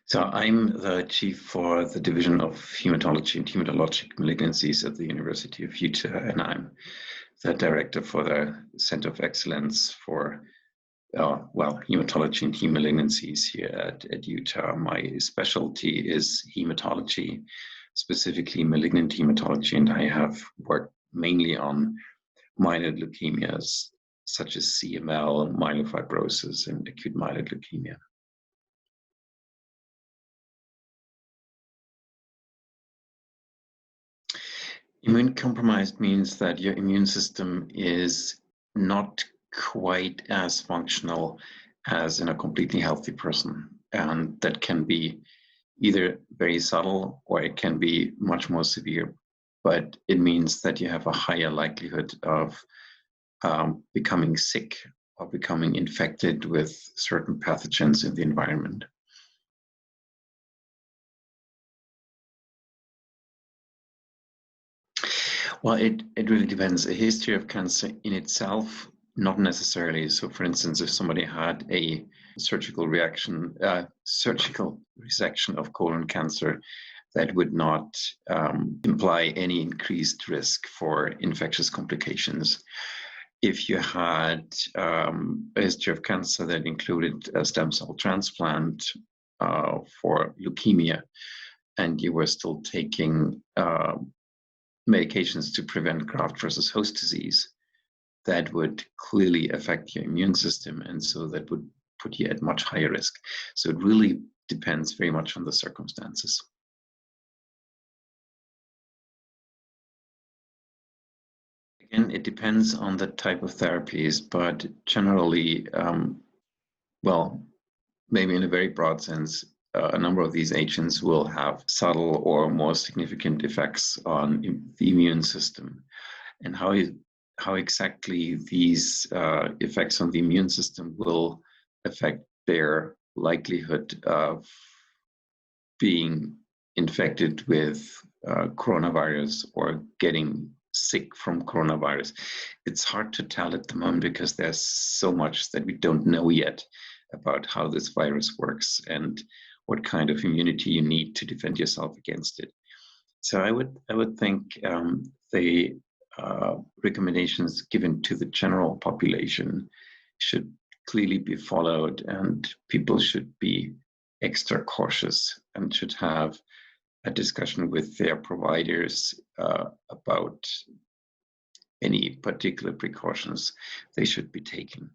So I'm the chief for the Division of Hematology and Hematologic Malignancies at the University of Utah, and I'm the director for the Center of Excellence for hematology and heme malignancies here at Utah. My specialty is hematology, specifically malignant hematology, and I have worked mainly on myeloid leukemias such as CML, myelofibrosis, and acute myeloid leukemia. Immune compromised means that your immune system is not quite as functional as in a completely healthy person. And that can be either very subtle or it can be much more severe. But it means that you have a higher likelihood of becoming sick or becoming infected with certain pathogens in the environment. Well, it really depends. A history of cancer in itself, not necessarily. So, for instance, if somebody had a surgical resection of colon cancer, that would not imply any increased risk for infectious complications. If you had a history of cancer that included a stem cell transplant for leukemia, and you were still taking medications to prevent graft versus host disease, that would clearly affect your immune system, and so that would put you at much higher risk. So it really depends very much on the circumstances. Again, it depends on the type of therapies, but generally, maybe in a very broad sense, a number of these agents will have subtle or more significant effects on the immune system. And how exactly these effects on the immune system will affect their likelihood of being infected with coronavirus or getting sick from coronavirus. It's hard to tell at the moment because there's so much that we don't know yet about how this virus works and what kind of immunity you need to defend yourself against it. So I would think the recommendations given to the general population should clearly be followed, and people should be extra cautious and should have a discussion with their providers about any particular precautions they should be taking.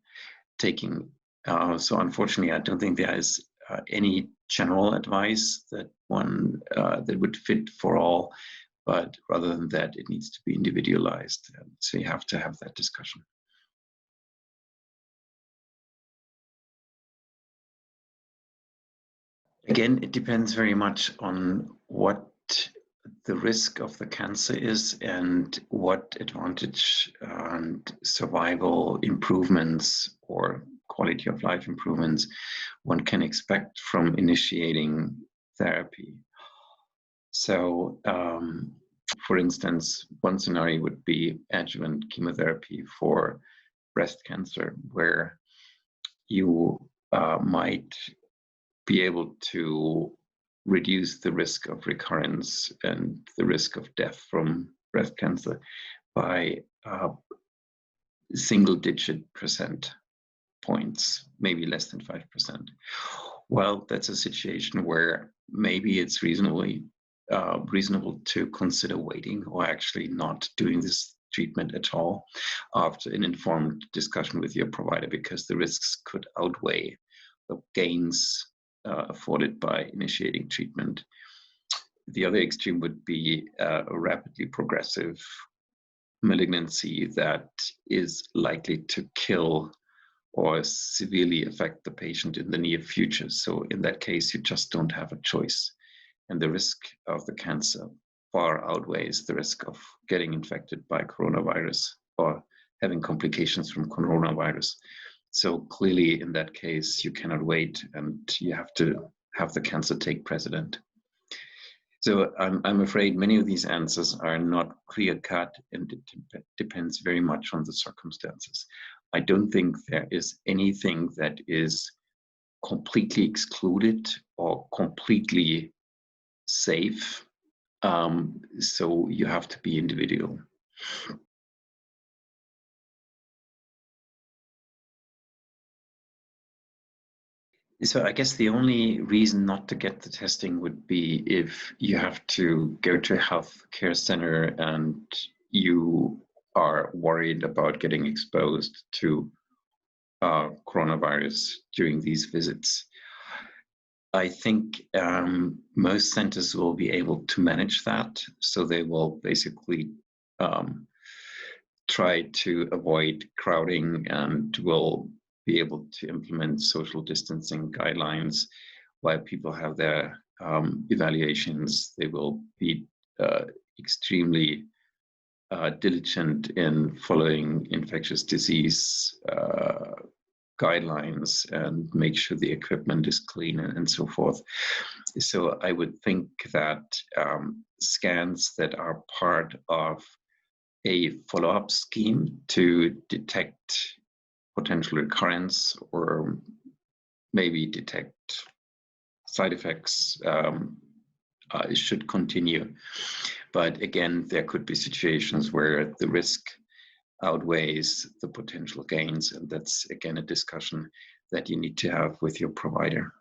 So unfortunately, I don't think there is any general advice that that would fit for all, but rather than that, it needs to be individualized. So you have to have that discussion. Again, it depends very much on what the risk of the cancer is and what advantage and survival improvements or quality of life improvements one can expect from initiating therapy. So, for instance, one scenario would be adjuvant chemotherapy for breast cancer, where you might be able to reduce the risk of recurrence and the risk of death from breast cancer by single-digit percent points, maybe less than 5%. Well, that's a situation where maybe it's reasonable to consider waiting or actually not doing this treatment at all after an informed discussion with your provider, because the risks could outweigh the gains afforded by initiating treatment. The other extreme would be a rapidly progressive malignancy that is likely to kill or severely affect the patient in the near future. So in that case, you just don't have a choice. And the risk of the cancer far outweighs the risk of getting infected by coronavirus or having complications from coronavirus. So clearly in that case, you cannot wait and you have to have the cancer take precedent. So I'm afraid many of these answers are not clear-cut, and it depends very much on the circumstances. I don't think there is anything that is completely excluded or completely safe. So you have to be individual. So I guess the only reason not to get the testing would be if you have to go to a healthcare center and you are worried about getting exposed to coronavirus during these visits. I think most centers will be able to manage that, so they will basically try to avoid crowding and will be able to implement social distancing guidelines while people have their evaluations. They will be extremely diligent in following infectious disease guidelines and make sure the equipment is clean and so forth. So I would think that scans that are part of a follow-up scheme to detect potential recurrence or maybe detect side effects should continue. But again, there could be situations where the risk outweighs the potential gains, and that's again a discussion that you need to have with your provider.